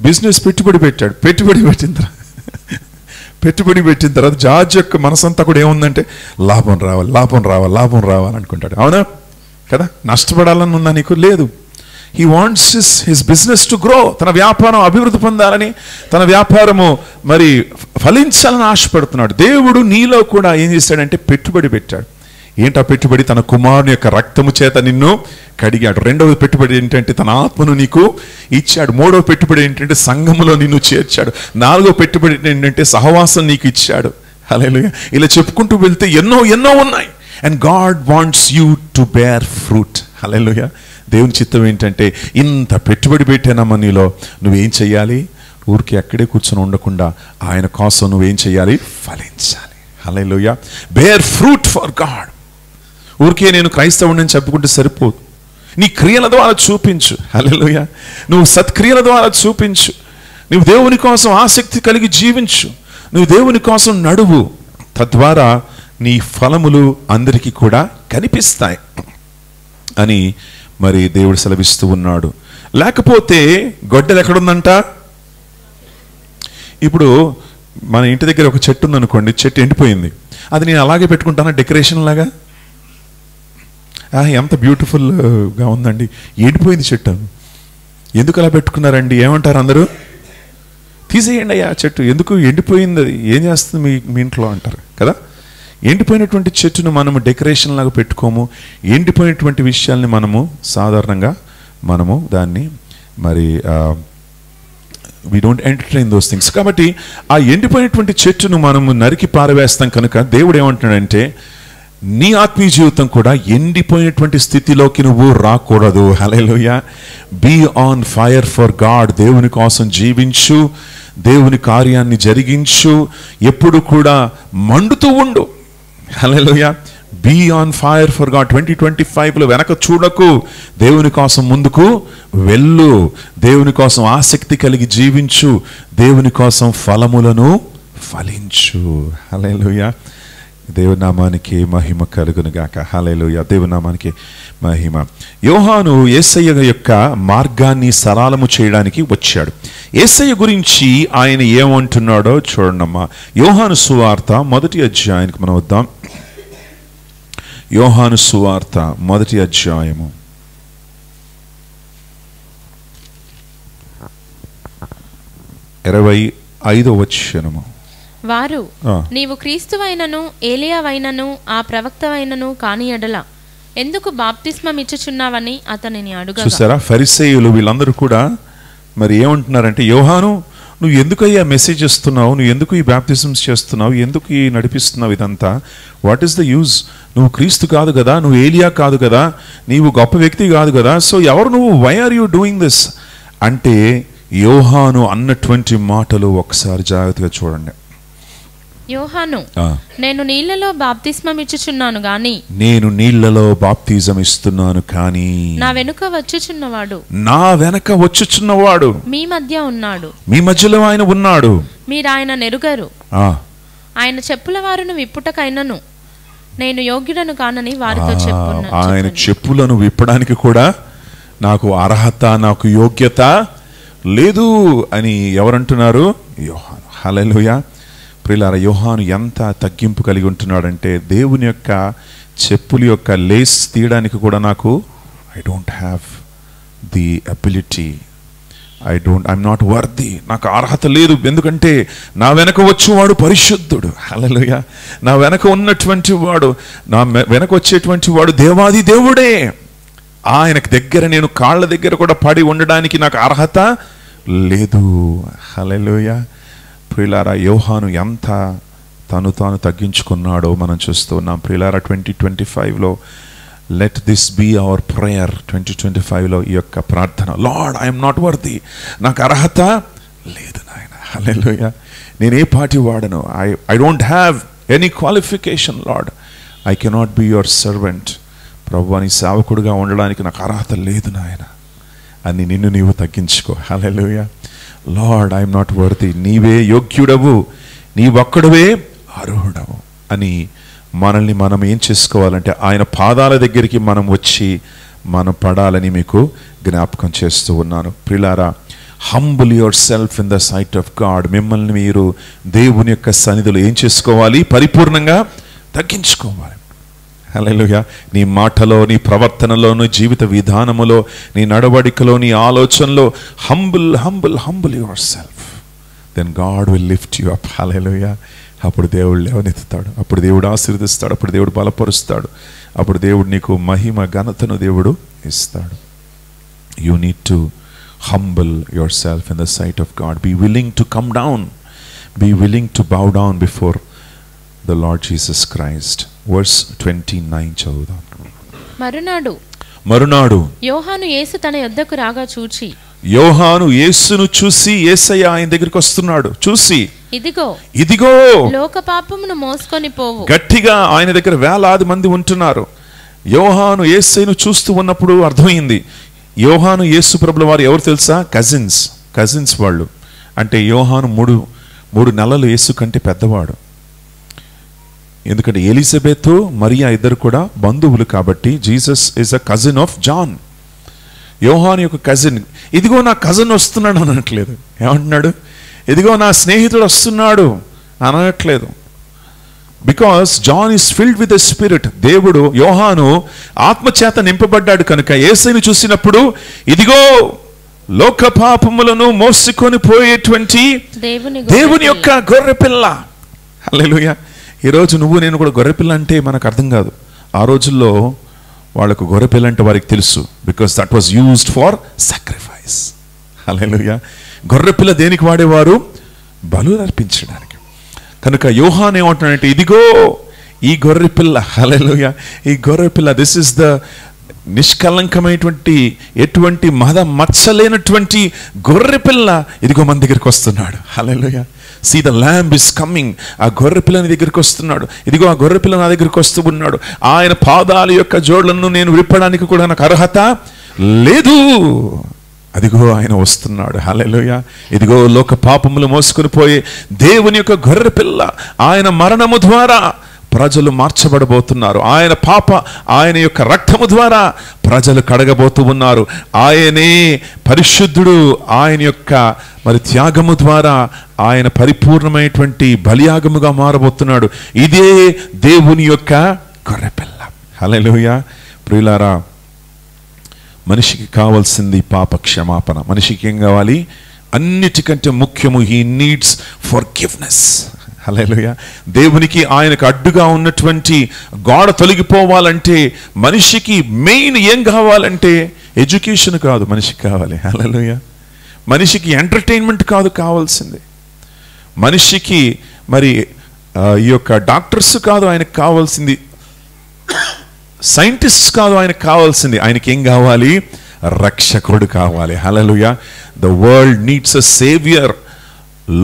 బిజినెస్ పెట్టుబడి పెట్టాడు. పెట్టుబడి పెట్టిన తర్వాత జార్జ్ యొక్క మనసంతా కూడా ఏముందంటే లాభం రావాలి అనుకుంటాడు. అవునా కదా? నష్టపడాలని ఉందా నీకు? లేదు. He wants his business to grow. తన వ్యాపారం అభివృద్ధి పొందాలని, తన వ్యాపారము మరి ఫలించాలని ఆశపడుతున్నాడు. దేవుడు నీలో కూడా ఏం చేశాడంటే పెట్టుబడి పెట్టాడు. ఏంటా పెట్టుబడి? తన కుమారుని యొక్క రక్తము చేత నిన్ను కడిగాడు. రెండవ పెట్టుబడి ఏంటంటే తన ఆత్మను నీకు ఇచ్చాడు. మూడవ పెట్టుబడి ఏంటంటే సంఘములో నిన్ను చేర్చాడు. నాలుగవ పెట్టుబడి ఏంటంటే సహవాసం నీకు ఇచ్చాడు. హల్లెలూయా. ఇలా చెప్పుకుంటూ వెళ్తే ఎన్నో ఉన్నాయి. And God wants you to bear fruit. హల్లెలూయా. దేవుని చిత్తం ఏంటంటే ఇంత పెట్టుబడి పెట్టానమ్మా నీలో, నువ్వేం చెయ్యాలి? ఊరికి అక్కడే కూర్చొని ఉండకుండా ఆయన కోసం నువ్వేం చెయ్యాలి? ఫలించాలి. హల్లెలూయా. Bear fruit for God. ఊరికే నేను క్రైస్తవుడిని చెప్పుకుంటే సరిపోదు. నీ క్రియల ద్వారా చూపించు. హల్లెలూయా. నువ్వు సత్క్రియల ద్వారా చూపించు. నువ్వు దేవుని కోసం ఆసక్తి కలిగి జీవించు. నువ్వు దేవుని కోసం నడువు. తద్వారా నీ ఫలములు అందరికీ కూడా కనిపిస్తాయి అని మరి దేవుడు సెలవిస్తూ ఉన్నాడు. లేకపోతే గొడ్డలు ఎక్కడుందంట? ఇప్పుడు మన ఇంటి దగ్గర ఒక చెట్టు ఉందనుకోండి, చెట్టు ఎండిపోయింది, అది నేను అలాగే పెట్టుకుంటానా డెకరేషన్ లాగా? ఎంత బ్యూటిఫుల్గా ఉందండి, ఎండిపోయింది చెట్టు, ఎందుకు అలా పెట్టుకున్నారండి? ఏమంటారు అందరూ? తీసేయండి అయ్యా చెట్టు, ఎందుకు ఎండిపోయింది, అది ఏం చేస్తుంది మీ ఇంట్లో అంటారు కదా. ఎండిపోయినటువంటి చెట్టును మనము డెకరేషన్ లాగా పెట్టుకోము. ఎండిపోయినటువంటి విషయాల్ని మనము సాధారణంగా దాన్ని మరి we don't entertain those things. కాబట్టి ఆ ఎండిపోయినటువంటి చెట్టును మనము నరికి పారవేస్తాం కనుక దేవుడు ఏమంటున్నాడంటే, నీ ఆత్మీయ జీవితం కూడా ఎండిపోయినటువంటి స్థితిలోకి నువ్వు రాకూడదు. హల్లెలూయా. Be on fire for God. దేవుని కోసం జీవించు, దేవుని కార్యాన్ని జరిగించు, ఎప్పుడు కూడా మండుతూ ఉండు. హల్లెలూయా. Be on fire for God. 2025లో వెనక చూడకు, దేవుని కోసం ముందుకు వెళ్ళు, దేవుని కోసం ఆసక్తి కలిగి జీవించు, దేవుని కోసం ఫలములను ఫలించు. హల్లెలూయా. దేవుని నామానికి మహిమ కలుగును గాక. హల్లెలూయా. దేవుని నామానికి మహిమ. యోహాను యేసయ్య యొక్క మార్గాన్ని సరళము చేయడానికి వచ్చాడు. యేసయ్య గురించి ఆయన ఏమంటున్నాడో చూడండమ్మా. యోహాను సువార్త 1వ అధ్యాయానికి మనం వద్దాం. యోహాను సువార్త 1వ అధ్యాయము 25వ వచనము. వారు, నీవు క్రీస్తువైనను ఏలియావైనను ఆ ప్రవక్తవైనను కాని ఎడల ఎందుకు బాప్తిస్మం ఇచ్చుచున్నావని అతనిని అడుగగా. చూసారా, ఫరిసేయులు వీళ్ళందరూ కూడా మరి ఏమంటున్నారంటే, యోహాను నువ్వు ఎందుకయ్యా మెసేజ్ ఇస్తున్నావు, నువ్వు ఎందుకు ఈ బాప్తిజమ్స్ చేస్తున్నావు, ఎందుకు ఈ నడిపిస్తున్నావు ఇదంతా, వాట్ ఈస్ ద యూజ్? నువ్వు క్రీస్తు కాదు కదా, నువ్వు ఏలియా కాదు కదా, నీవు గొప్ప వ్యక్తి కాదు కదా, సో ఎవరు నువ్వు, why are you doing this అంటే, యోహాను అన్నటువంటి మాటలు ఒకసారి జాగ్రత్తగా చూడండి. యోహాను, నేను నీళ్లలో బాప్తిస్మం ఇచ్చుచున్నాను గాని, నేను నీళ్లలో బాప్తిజం ఇస్తున్నాను కానీ నా వెనుక వచ్చుచున్నవాడు మీ మధ్య ఉన్నాడు, మీ మధ్యలో ఆయన ఉన్నాడు, మీరు ఆయన నెరుగరు. ఆయన చెప్పుల వారును విప్పుటకైనను నేను యోగ్యుడను కానని వారితో చెప్పున్నా. ఆయన చెప్పులను విప్పడానికి కూడా నాకు అర్హత, నాకు యోగ్యత లేదు అని ఎవరంటున్నారు? యోహాను. హల్లెలూయా. ప్రియులారా, యోహాను ఎంత తగ్గింపు కలిగి ఉంటున్నాడంటే, దేవుని యొక్క చెప్పుల యొక్క లేస్ తీయడానికి కూడా నాకు I don't have the ability, I'm not worthy, నాకు అర్హత లేదు, ఎందుకంటే నా వెనక వచ్చేవాడు పరిశుద్ధుడు. హల్లెలూయా. నా వెనక ఉన్నటువంటి వాడు, నా వెనక వచ్చేటువంటి వాడు దేవాది దేవుడే. ఆయనకు దగ్గర నేను కాళ్ళ దగ్గర కూడా పడి ఉండడానికి నాకు అర్హత లేదు. హల్లెలూయా. ప్రియులారా, యోహాను ఎంత తాను తగ్గించుకున్నాడో మనం చూస్తూ ఉన్నాం. ప్రియులారా, 2025లో let this be our prayer. 2025లో ఈ యొక్క ప్రార్థన, లార్డ్ ఐఎమ్ నాట్ వర్ది, నాకు అర్హత లేదు నాయన. హల్లెలూయా. నేను ఏ పార్టీ వాడను, I don't have any qualification Lord, I cannot be your servant. ప్రభువా, నీ సేవకుడుగా ఉండడానికి నాకు అర్హత లేదు నాయన అని నిన్ను నీవు తగ్గించుకో. హల్లెలూయా. లార్డ్ ఐఎమ్ నాట్ వర్ది, నీవే యోగ్యుడవు, నీవొక్కడవే అర్హుడవు అని మనల్ని మనం ఏం చేసుకోవాలంటే, ఆయన పాదాల దగ్గరికి మనం వచ్చి మనం పడాలని మీకు జ్ఞాపకం చేస్తూ ఉన్నాను. ప్రియులారా, humble yourself in the sight of God. మిమ్మల్ని మీరు దేవుని యొక్క సన్నిధిలో ఏం చేసుకోవాలి? పరిపూర్ణంగా తగ్గించుకోవాలి. హల్లెలూయా. నీ మాటలో, నీ ప్రవర్తనలో, నీ జీవిత విధానములో, నీ నడవడికలో, నీ ఆలోచనలో humble yourself, then God will lift you up. హల్లెలూయా. అప్పుడు దేవుడు లేవనెత్తుతాడు, అప్పుడు దేవుడు ఆశీర్వదిస్తాడు, అప్పుడు దేవుడు బలపరుస్తాడు, అప్పుడు దేవుడు నీకు మహిమ ఘనతను దేవుడు ఇస్తాడు. You need to humble yourself in the sight of God. Be willing to come down, be willing to bow down before the Lord Jesus Christ. Verse 29 చదువుదాం. మరునాడు యోహాను యేసు తన యొద్దకు రాగా చూచి, యోహాను యేసును చూసి, యేసయ్య ఆయన దగ్గరికి వస్తున్నాడు చూసి, ఇదిగో లోక పాపమును మోసుకొని పోవు. గట్టిగా ఆయన దగ్గర వేలాది మంది ఉంటున్నారు. యోహాను యేసయ్యను చూస్తూ ఉన్నప్పుడు అర్థమైంది, యోహాను యేసు ప్రభుల వారు ఎవరు తెలుసా? కజిన్స్ వాళ్ళు. అంటే యోహాను మూడు నెలలు యేసు కంటే పెద్దవాడు. ఎందుకంటే ఎలిజబెత్, మరియా ఇద్దరు కూడా బంధువులు కాబట్టి. Jesus is a cousin of John. Yohanu యొక్క కజిన్, ఇదిగో నా కజిన్ వస్తున్నాడు అనట్లేదు. ఏమంటున్నాడు? ఇదిగో నా స్నేహితుడు వస్తున్నాడు అనట్లేదు. Because John is filled with the spirit. దేవుడు, యోహాను ఆత్మచేత నింపబడ్డాడు కనుక యేసుని చూసినప్పుడు ఇదిగో లోక పాపములను మోసుకొని పోయేటువంటి దేవుని యొక్క గొర్రెపిల్ల. హల్లెలూయా. ఈరోజు నువ్వు నేను కూడా గొర్రెపిల్ల అంటే మనకు అర్థం కాదు. ఆ రోజుల్లో వాళ్ళకు గొర్రెపిల్ల అంటే వారికి తెలుసు. Because that was used for sacrifice. హల్లెలూయా. గొర్రెపిల్ల దేనికి వాడేవారు? బలు అర్పించడానికి. కనుక యోహాను ఏమంటున్నాడంటే ఇదిగో ఈ గొర్రెపిల్ల. హల్లెలూయా. ఈ గొర్రెపిల్ల, దిస్ ఇస్ ద నిష్కలంకమైనటువంటి, ఎటువంటి మచ్చలేనటువంటి గొర్రెపిల్ల ఇదిగో మన దగ్గరికి వస్తున్నాడు. హల్లెలూయా. See the lamb is coming. ఆ గొర్రెపిల్ల నీ దగ్గరికి వస్తున్నాడు. ఇదిగో ఆ గొర్రెపిల్ల నా దగ్గరికి వస్తూ ఉన్నాడు. ఆయన పాదాల యొక్క జోళ్లను నేను విప్పడానికి కూడా నాకు అర్హత లేదు. అదిగో ఆయన వస్తున్నాడు. హల్లెలూయా. ఇదిగో లోక పాపములు మోసుకొని పోయే దేవుని యొక్క గొర్రెపిల్ల. ఆయన మరణము ద్వారా ప్రజలు మార్చబడబోతున్నారు. ఆయన యొక్క రక్తము ద్వారా ప్రజలు కడగబోతూ ఉన్నారు. ఆయనే పరిశుద్ధుడు. ఆయన యొక్క త్యాగము ద్వారా ఆయన పరిపూర్ణమైనటువంటి బలియాగముగా మారబోతున్నాడు. ఇదే దేవుని యొక్క గొర్రెపిల్ల. హల్లెలూయా. ప్రియులారా, మనిషికి కావాల్సింది పాప క్షమాపణ. మనిషికి ఏం కావాలి? అన్నిటికంటే ముఖ్యము, హీ నీడ్స్ ఫర్గివ్నెస్. హల్లెలూయా. దేవునికి ఆయనకు అడ్డుగా ఉన్నటువంటి గోడ తొలగిపోవాలంటే మనిషికి మెయిన్ ఏం కావాలంటే ఎడ్యుకేషన్ కాదు మనిషికి కావాలి. హల్లెలూయా. మనిషికి ఎంటర్టైన్మెంట్ కాదు కావాల్సింది. మనిషికి ఈ యొక్క డాక్టర్స్ కాదు ఆయనకు కావాల్సింది, సైంటిస్ట్ కాదు ఆయనకు కావాల్సింది. ఆయనకి ఏం కావాలి? రక్షకుడు కావాలి. హల్లెలూయా. The world needs a saviour.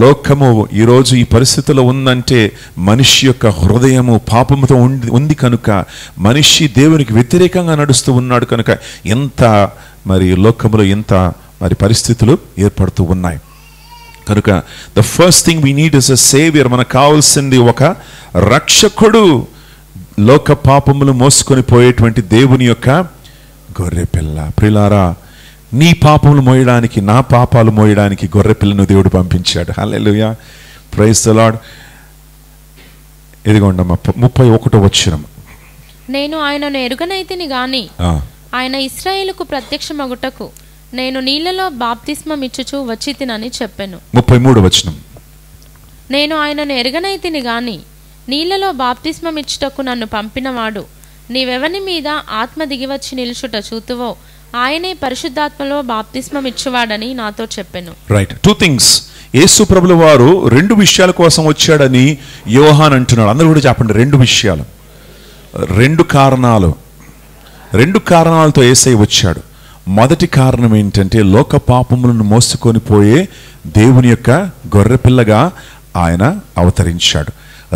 లోకము ఈరోజు ఈ పరిస్థితిలో ఉందంటే మనిషి యొక్క హృదయము పాపముతో ఉంది కనుక, మనిషి దేవునికి వ్యతిరేకంగా నడుస్తూ ఉన్నాడు కనుక ఎంత లోకములో ఎంత పరిస్థితులు ఏర్పడుతూ ఉన్నాయి. కనుక the first thing we need is a saviour. మనకు కావాల్సింది ఒక రక్షకుడు. లోక పాపములు మోసుకొని పోయేటువంటి దేవుని యొక్క గొర్రెపిల్ల. ప్రియులారా, నీ పాపములు మోయడానికి, నా పాపాలు మోయడానికి గొర్రెపిల్లను దేవుడు పంపించాడు. హల్లెలూయా. Praise the lord. ఇదిగోండమ్మా 31వ వచనం. నేను ఆయనను ఎరుగనైతిని గాని ఆయన ఇశ్రాయేలుకు ప్రత్యక్షమగుటకు నేను నీళ్లలో బాప్తిస్మం ఇచ్చుచు వచ్చితినని చెప్పెను. 33వ వచనం. నేను ఆయనను ఎరుగనైతిని గాని నీళ్లలో బాప్తిస్మం ఇచ్చుటకు నన్ను పంపినవాడు నీవెవని మీద ఆత్మ దిగివచ్చి నిలుచుట చూతువో ఆయనే పరిశుద్ధాత్మలో బాప్తిస్మం ఇచ్చువాడని నాతో చెప్పెను. రైట్. 2 things. యేసు ప్రభుల వారు 2 విషయాల కోసం వచ్చాడని యోహాన్ అంటున్నాడు. అందరూ కూడా చెప్పండి, 2 విషయాలు, 2 కారణాలు. 2 కారణాలతో యేసయ్య వచ్చాడు. మొదటి కారణం ఏంటంటే లోక పాపములను మోసుకొని పోయే దేవుని యొక్క గొర్రెపిల్లగా ఆయన అవతరించాడు.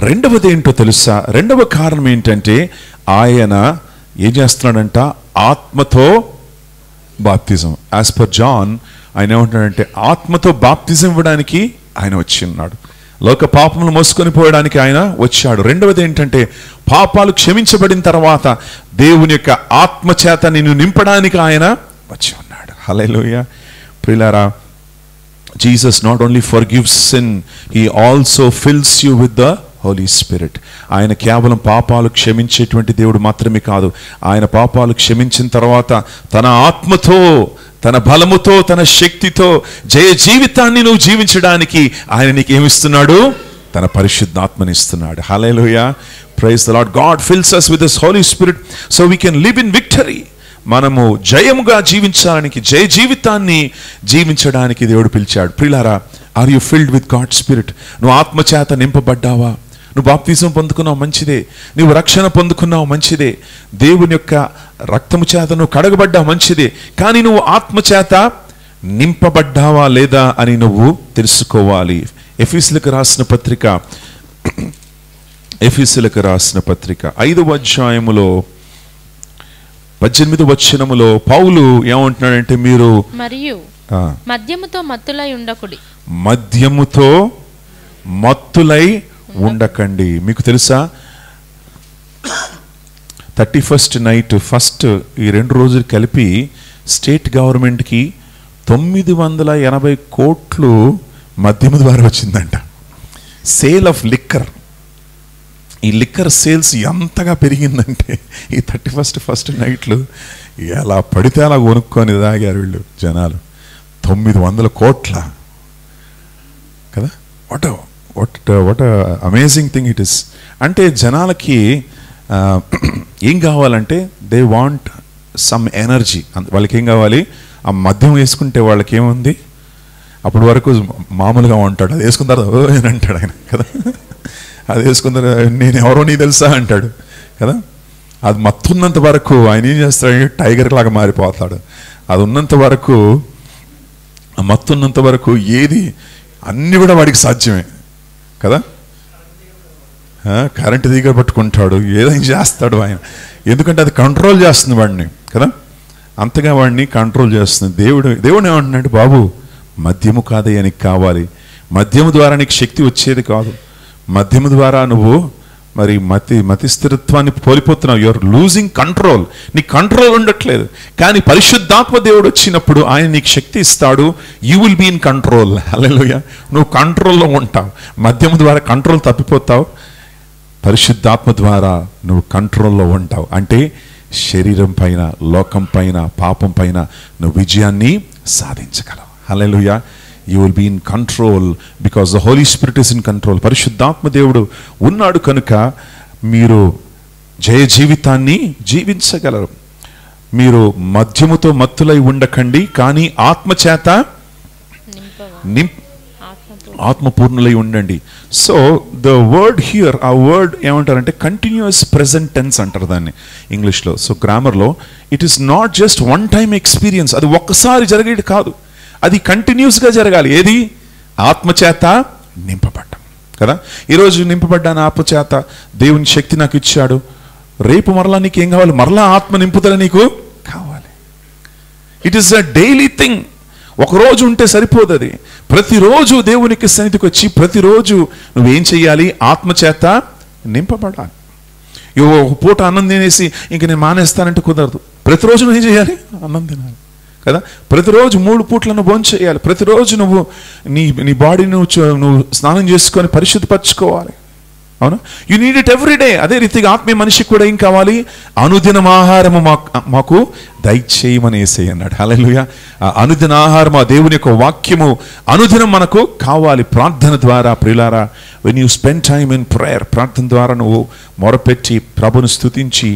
రెండవది ఏంటో తెలుసా? రెండవ కారణం ఏంటంటే ఆయన ఏం చేస్తున్నాడంట? ఆత్మతో బాప్తిజం. యాజ్ పర్ జాన్ ఆయన ఏమంటున్నాడంటే ఆత్మతో బాప్తిజం ఇవ్వడానికి ఆయన వచ్చి ఉన్నాడు. లోక పాపములు మోసుకొని పోయడానికి ఆయన వచ్చాడు. రెండవది ఏంటంటే పాపాలు క్షమించబడిన తర్వాత దేవుని యొక్క ఆత్మచేత నిన్ను నింపడానికి ఆయన వచ్చి ఉన్నాడు. హల్లెలూయా. ప్రియులారా, Jesus not only forgives sin, he also fills you with the Holi Spirit. ఆయన కేవలం పాపాలు క్షమించేటువంటి దేవుడు మాత్రమే కాదు, ఆయన పాపాలు క్షమించిన తర్వాత తన ఆత్మతో, తన బలముతో, తన శక్తితో జయ జీవితాన్ని నువ్వు జీవించడానికి ఆయన నీకు ఏమిస్తున్నాడు? తన పరిశుద్ధాత్మని ఇస్తున్నాడు. హల్లెలూయా. Praise the lord. God fills us with his holy spirit so we can live in victory. మనము జయముగా జీవించడానికి, జయ జీవితాన్ని జీవించడానికి దేవుడు పిలిచాడు. ప్రియులారా, are you filled with God spirit? నువ్వు ఆత్మచేత నింపబడ్డావా? నువ్వు బాప్తిజం పొందుకున్నావు, మంచిదే. నువ్వు రక్షణ పొందుకున్నావు, మంచిదే. దేవుని యొక్క రక్తము చేత నువ్వు కడగబడ్డావు, మంచిదే. కానీ నువ్వు ఆత్మచేత నింపబడ్డావా లేదా అని నువ్వు తెలుసుకోవాలి. ఎఫెసీయులకు రాసిన పత్రిక 5వ అధ్యాయములో 18వ వచనములో పౌలు ఏమంటున్నాడంటే, మీరు మరియు మద్యముతో మత్తులై ఉండకుడి. మద్యముతో మత్తులై ఉండకండి. మీకు తెలుసా 31st నైట్, ఫస్ట్ ఈ 2 రోజులు కలిపి స్టేట్ గవర్నమెంట్కి 980 కోట్లు మద్యము ద్వారా వచ్చిందంట. Sale of liquor. ఈ లిక్కర్ సేల్స్ ఎంతగా పెరిగిందంటే ఈ 31st నైట్లు ఎలా పడితే అలా కొనుక్కొని తాగారు వీళ్ళు జనాలు. 900 కోట్ల కదా. What amazing thing it is. అంటే జనాలకి ఏం కావాలంటే దే వాంట్ సమ్ ఎనర్జీ. వాళ్ళకి ఏం కావాలి? ఆ మద్యం వేసుకుంటే వాళ్ళకి ఏముంది, అప్పటి వరకు మామూలుగా ఉంటాడు, అది వేసుకున్న తర్వాత అని అంటాడు ఆయన కదా. అది వేసుకున్న నేను ఎవరో నీ తెలుసా అంటాడు కదా. అది మత్తున్నంత వరకు ఆయన ఏం చేస్తాడు? టైగర్ లాగా మారిపోతాడు. అది ఉన్నంత వరకు, ఆ మత్తున్నంత వరకు ఏది అన్నీ కూడా వాడికి సాధ్యమే కదా. కరెంటు దిగ పట్టుకుంటాడు, ఏదైనా చేస్తాడు ఆయన. ఎందుకంటే అది కంట్రోల్ చేస్తుంది వాడిని కదా. అంతగా వాడిని కంట్రోల్ చేస్తుంది. దేవుడు ఏమంటున్నాడు? బాబు, మద్యము కాదయ్యా నీకు కావాలి. మద్యము ద్వారా నీకు శక్తి వచ్చేది కాదు. మద్యము ద్వారా నువ్వు మరి మతి స్థిరత్వాన్ని కోల్పోతున్నావు. You are losing control. నీ కంట్రోల్ ఉండట్లేదు. కానీ పరిశుద్ధాత్మ దేవుడు వచ్చినప్పుడు ఆయన నీకు శక్తి ఇస్తాడు. You will be in control. Hallelujah. నువ్వు కంట్రోల్లో ఉంటావు. మద్యము ద్వారా కంట్రోల్ తప్పిపోతావు. పరిశుద్ధాత్మ ద్వారా నువ్వు కంట్రోల్లో ఉంటావు. అంటే శరీరం పైన, లోకం పైన, పాపం పైన నువ్వు విజయాన్ని సాధించగలవు. Hallelujah. You will be in control because the Holi spirit is in control. పరిశుద్ధాత్మ దేవుడు ఉన్నాడు కనుక మీరు జయ జీవితాన్ని జీవించగలరు. మీరు మద్యముతో మత్తులై ఉండకండి, కానీ ఆత్మచేత ఆత్మపూర్ణులై ఉండండి. సో ద వర్డ్ హియర్, ఆ వర్డ్ ఏమంటారంటే కంటిన్యూస్ ప్రెజెంట్ టెన్స్ అంటారు దాన్ని ఇంగ్లీష్లో. సో గ్రామర్లో it is not just one time experience. అది ఒక్కసారి జరిగేది కాదు, అది కంటిన్యూస్గా జరగాలి. ఏది? ఆత్మచేత నింపబడ్డం కదా. ఈరోజు నింపబడ్డాను ఆత్మచేత, దేవుని శక్తి నాకు ఇచ్చాడు. రేపు మరలా నీకు ఏం కావాలి? మరలా ఆత్మ నింపుదల నీకు కావాలి. It is a daily thing. ఒకరోజు ఉంటే సరిపోదు. అది ప్రతిరోజు దేవునికి సన్నిధికి వచ్చి ప్రతిరోజు నువ్వేం చెయ్యాలి? ఆత్మచేత నింపబడాలి. ఒక పూట అన్నం తినేసి ఇంక నేను మానేస్తానంటే కుదరదు. ప్రతిరోజు నువ్వు ఏం చేయాలి? అన్నం తినాలి కదా. ప్రతిరోజు 3 పూట్లను భోజనం చేయాలి. ప్రతిరోజు నువ్వు నీ బాడీని నువ్వు స్నానం చేసుకొని పరిశుద్ధపరచుకోవాలి. అవునా? You need it every day. అదే రీతిగా ఆత్మీయ మనిషికి కూడా ఏం కావాలి? అనుదినం ఆహారము మాకు దయచేయమని యేసయ్య అన్నాడు. హల్లెలూయా. అనుదిన ఆహారం, ఆ దేవుని యొక్క వాక్యము అనుదినం మనకు కావాలి. ప్రార్థన ద్వారా ప్రియులారా, when you spend time in prayer, ప్రార్థన ద్వారా నువ్వు మొరపెట్టి ప్రభును స్తుతించి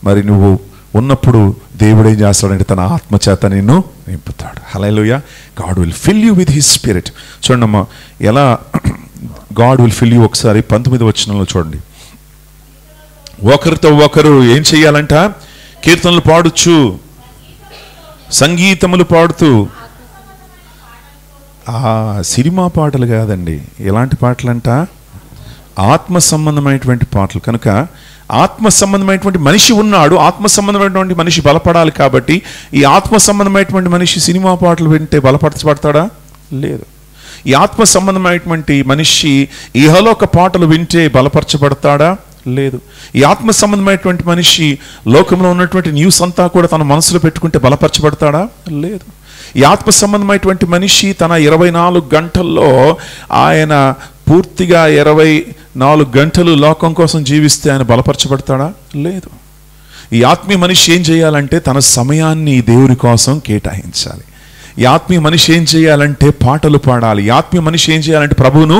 మరి నువ్వు ఉన్నప్పుడు దేవుడు ఏం చేస్తాడంటే తన ఆత్మచేత నిన్ను నింపుతాడు. Hallelujah. God will fill you with his spirit. చూడమ్మా ఎలా గాడ్ విల్ ఫిల్ యూ. ఒకసారి 19వ వచనంలో చూడండి. ఒకరితో ఒకరు ఏం చెయ్యాలంట? కీర్తనలు పాడుచు, సంగీతములు పాడుతూ. సినిమా పాటలు కాదండి, ఎలాంటి పాటలంట? ఆత్మ సంబంధమైనటువంటి పాటలు. కనుక ఆత్మ సంబంధమైనటువంటి మనిషి ఉన్నాడు. ఆత్మ సంబంధమైనటువంటి మనిషి బలపడాలి. కాబట్టి ఈ ఆత్మ సంబంధమైనటువంటి మనిషి సినిమా పాటలు వింటే బలపరచబడతాడా? లేదు. ఈ ఆత్మ సంబంధమైనటువంటి మనిషి ఇహలోక పాటలు వింటే బలపరచబడతాడా? లేదు. ఈ ఆత్మ సంబంధమైనటువంటి మనిషి లోకంలో ఉన్నటువంటి న్యూస్ అంతా కూడా తన మనసులో పెట్టుకుంటే బలపరచబడతాడా? లేదు. ఈ ఆత్మ సంబంధమైనటువంటి మనిషి తన 24 గంటల్లో ఆయన పూర్తిగా 24 గంటలు లోకం కోసం జీవిస్తే ఆయన బలపరచబడతాడా? లేదు. ఈ ఆత్మీయ మనిషి ఏం చేయాలంటే తన సమయాన్ని దేవుని కోసం కేటాయించాలి. ఈ ఆత్మీయ మనిషి ఏం చేయాలంటే పాటలు పాడాలి. ఈ ఆత్మీయ మనిషి ఏం చేయాలంటే ప్రభువును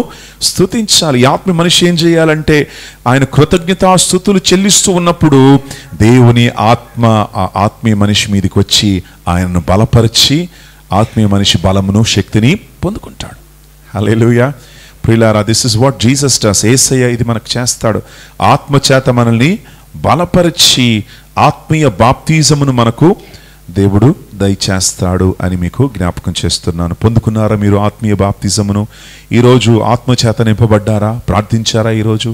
స్తుతించాలి. ఈ ఆత్మీయ మనిషి ఏం చేయాలంటే ఆయన కృతజ్ఞతాస్తుతులు చెల్లిస్తూ ఉన్నప్పుడు దేవుని ఆత్మ ఆ ఆత్మీయ మనిషి మీదకి వచ్చి ఆయనను బలపరిచి ఆత్మీయ మనిషి బలమును శక్తిని పొందుకుంటాడు. హల్లెలూయా. ప్రియులారా, this is what Jesus does. Yesayya ఇది మనకు చేస్తాడు. ఆత్మచేత మనల్ని బలపరిచి ఆత్మీయ బాప్తిజమును మనకు దేవుడు దయచేస్తాడు అని మీకు జ్ఞాపకం చేస్తున్నాను. పొందుకున్నారా మీరు ఆత్మీయ బాప్తిజమును? ఈరోజు ఆత్మచేత నింపబడ్డారా? ప్రార్థించారా? ఈరోజు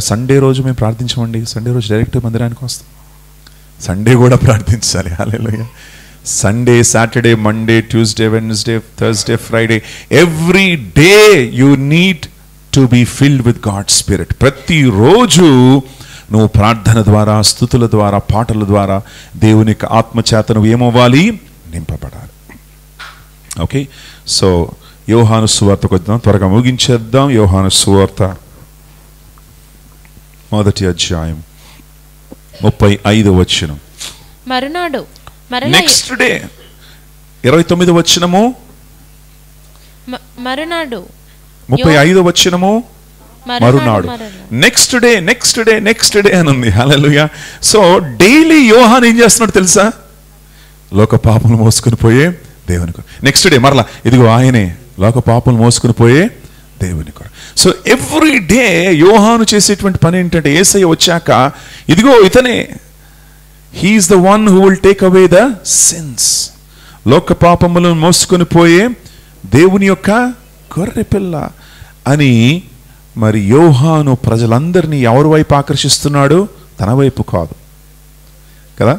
సండే రోజు మేము ప్రార్థించమండి. సండే రోజు డైరెక్ట్ మందిరానికి వస్తాం. సండే కూడా ప్రార్థించాలి. Hallelujah. Sunday, Saturday, Monday, Tuesday, Wednesday, Thursday, Friday, every day you need to be filled with God spirit. ప్రతిరోజు నువ్వు ప్రార్థన ద్వారా, స్తుతుల ద్వారా, పాటల ద్వారా దేవుని యొక్క ఆత్మచేత నువ్వు ఏమవ్వాలి? నింపబడాలి. ఓకే, సో యోహాను సువార్తకు వద్దాం, త్వరగా ముగించేద్దాం. యోహాను సువార్త 1వ అధ్యాయం 35వ వచనం. మరునాడు నెక్స్ట్ డే 29వ వచనము, మరునాడు 35వ వచనము, మరునాడు. Next day next day next day అని ఉంది. హల్లెలూయా. సో డైలీ యోహాను ఏం చేస్తున్నాడు తెలుసా? లోక పాపములు మోసుకుని పోయే దేవుని కొరకు. నెక్స్ట్ డే మరలా ఇదిగో ఆయనే లోక పాపములు మోసుకుని పోయే దేవుని కొరకు. సో ఎవ్రీ డే యోహాను చేసేటువంటి పని ఏంటంటే, యేసయ్య వచ్చాక ఇదిగో ఇతనే, he's the one who will take away the sins. లోక పాపములను మోసుకొని పోయే దేవుని యొక్క గొర్రె పిల్ల అని. మరి యోహాను ప్రజలందరినీ ఎవరి వైపు ఆకర్షిస్తున్నాడు? తన వైపు కాదు కదా.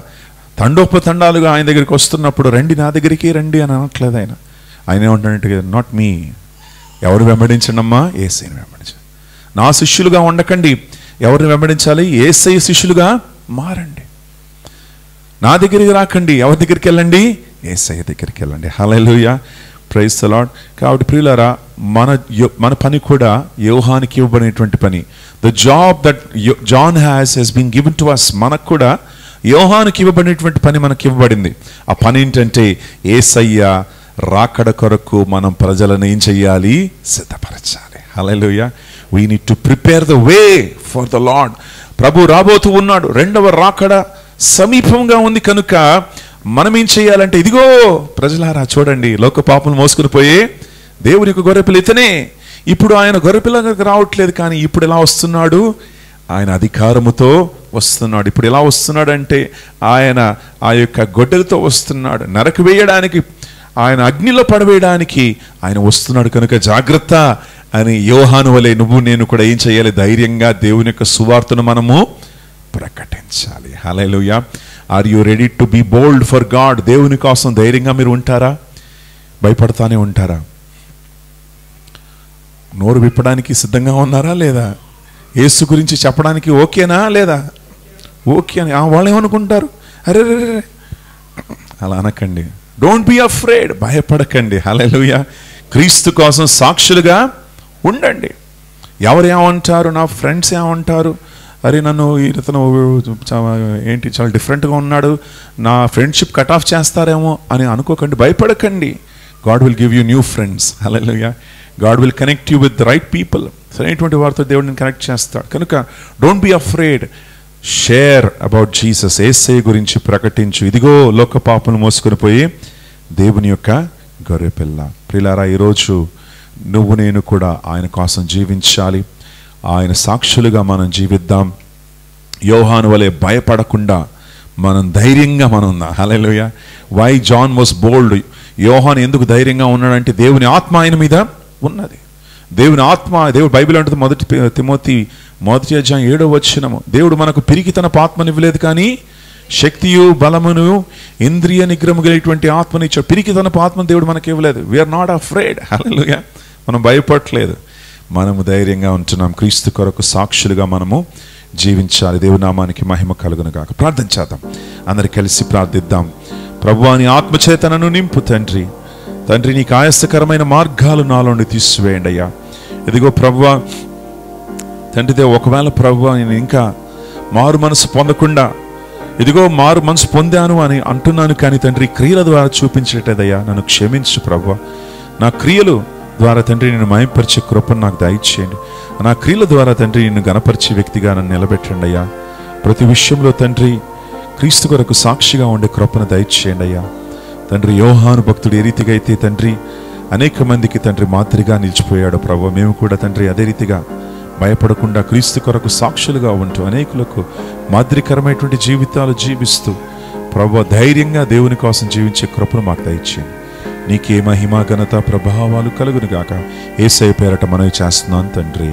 తండోపతండాలుగా ఆయన దగ్గరికి వస్తున్నప్పుడు రండి నా దగ్గరికి రండి అని అనట్లేదు ఆయన. ఆయన ఏమంటాడంటే, నాట్ మీ, ఎవరు వెంబడించండి అమ్మా? యేసయ్యని వెంబడించండి. నా శిష్యులుగా ఉండకండి, ఎవరిని వెంబడించాలి? యేసయ్య శిష్యులుగా మారండి. నా దగ్గరికి రాకండి, ఎవరి దగ్గరికి వెళ్ళండి? యేసయ్య దగ్గరికి వెళ్ళండి. Hallelujah, praise the Lord. కాబట్టి ప్రియులారా, మన పని కూడా యోహానికి ఇవ్వబడినటువంటి పని. The job that John has been given to us. మనకు కూడా యోహానికి ఇవ్వబడినటువంటి పని మనకి ఇవ్వబడింది. ఆ పని ఏంటంటే, యేసయ్య రాకడ కొరకు మనం ప్రజలను ఏం చెయ్యాలి? సిద్ధపరచాలి. Hallelujah. We need to prepare the way for the lord. ప్రభు రాబోతూ ఉన్నాడు, రెండవ రాకడ సమీపంగా ఉంది కనుక మనం ఏం చేయాలంటే, ఇదిగో ప్రజలారా చూడండి, లోక పాపం మోసుకుని పోయే దేవుని యొక్క గొర్రెపిల్ల ఇతనే. ఇప్పుడు ఆయన గొర్రెపిల్లగా రావట్లేదు, కానీ ఇప్పుడు ఎలా వస్తున్నాడు? ఆయన అధికారముతో వస్తున్నాడు. ఇప్పుడు ఎలా వస్తున్నాడు అంటే, ఆయన ఆ యొక్క గొడ్డలతో వస్తున్నాడు. నరకు వేయడానికి, ఆయన అగ్నిలో పడవేయడానికి ఆయన వస్తున్నాడు. కనుక జాగ్రత్త అని యోహాను వలె నువ్వు నేను కూడా ఏం చేయాలి? ధైర్యంగా దేవుని యొక్క సువార్తను మనము ప్రకటించాలి. Hallelujah. Are you ready to be bold for God? దేవుని కోసం ధైర్యంగా మీరు ఉంటారా? భయపడతానే ఉంటారా? నోరు విప్పడానికి సిద్ధంగా ఉన్నారా లేదా? యేసు గురించి చెప్పడానికి ఓకేనా లేదా? ఓకే అని వాళ్ళు ఏమనుకుంటారు? అరే అలా అనకండి. డోంట్ బీ అఫ్రేడ్, భయపడకండి. హల్లెలూయా. క్రీస్తు కోసం సాక్షులుగా ఉండండి. ఎవరు ఏమంటారు? నా ఫ్రెండ్స్ ఏమంటారు? అరే నన్ను ఇతను ఏంటి చాలా డిఫరెంట్గా ఉన్నాడు, నా ఫ్రెండ్షిప్ కట్ ఆఫ్ చేస్తారేమో అని అనుకోకండి, భయపడకండి. God will give you new friends. Hallelujah. God will connect you with right people. సరైనటువంటి వారితో దేవుడిని కనెక్ట్ చేస్తాడు. కనుక don't be afraid, share about Jesus. Yesayya గురించి ప్రకటించు. ఇదిగో లోక పాపను మోసుకొని పోయి దేవుని యొక్క గొర్రె పిల్ల. ప్రియులారా, ఈరోజు నువ్వు నేను కూడా ఆయన కోసం జీవించాలి. ఆయన సాక్షులుగా మనం జీవిద్దాం. యోహాను వలె భయపడకుండా మనం ధైర్యంగా మనం ఉందాం. హల్లెలూయా. వై జాన్ వాస్ బోల్డ్? యోహాను ఎందుకు ధైర్యంగా ఉన్నాడంటే, దేవుని ఆత్మ ఆయన మీద ఉన్నది. దేవుని ఆత్మ, దేవుడు బైబిల్ అంటుంది 1 తిమోతి 1వ అధ్యాయం 7వ వచనము, దేవుడు మనకు పిరికితనపు ఆత్మని ఇవ్వలేదు, కానీ శక్తియు బలమును ఇంద్రియ నిగ్రహము కలిగినటువంటి ఆత్మని ఇచ్చాడు. పిరికితనపు ఆత్మను దేవుడు మనకి ఇవ్వలేదు. We are not afraid. హల్లెలూయా. మనం భయపడట్లేదు, మనము ధైర్యంగా ఉంటున్నాం. క్రీస్తు కొరకు సాక్షులుగా మనము జీవించాలి. దేవుని నామానికి మహిమ కలుగును గాక. ప్రార్థన చేద్దాం, అందరు కలిసి ప్రార్థిద్దాం. ప్రభువా, నీ ఆత్మచేతనను నింపు తండ్రి. తండ్రి, నీకు ఆయాసకరమైన మార్గాలు నాలో నుండి తీసివేయండి అయ్యా. ఇదిగో ప్రభువా తండ్రి, ఒకవేళ ప్రభువా నేను ఇంకా మారు మనసు పొందకుండా, ఇదిగో మారు మనసు పొందాను అని అంటున్నాను, కానీ తండ్రి క్రియల ద్వారా చూపించట్లేదయ్యా. నన్ను క్షమించు ప్రభువా. నా క్రియలు ద్వారా తండ్రి నేను మయంపరిచే కృపను నాకు దయచేయండి. నా క్రియల ద్వారా తండ్రి నిన్ను గణపరిచే వ్యక్తిగా నన్ను నిలబెట్టండి అయ్యా. ప్రతి విషయంలో తండ్రి క్రీస్తు కొరకు సాక్షిగా ఉండే కృపను దయచేయండి అయ్యా. తండ్రి, యోహాను భక్తుడు ఏ రీతిగా అయితే తండ్రి అనేక మందికి తండ్రి మాదిరిగా నిలిచిపోయాడు ప్రభు, మేము కూడా తండ్రి అదే రీతిగా భయపడకుండా క్రీస్తు కొరకు సాక్షులుగా ఉంటూ అనేకులకు మాదిరికరమైనటువంటి జీవితాలు జీవిస్తూ ప్రభు ధైర్యంగా దేవుని కోసం జీవించే కృపను మాకు దయచేయండి. నీకే మహిమ ఘనత ప్రభావాలు కలుగును గాక. యేసయ్య పేరట మనవి చేస్తున్నాను తండ్రి.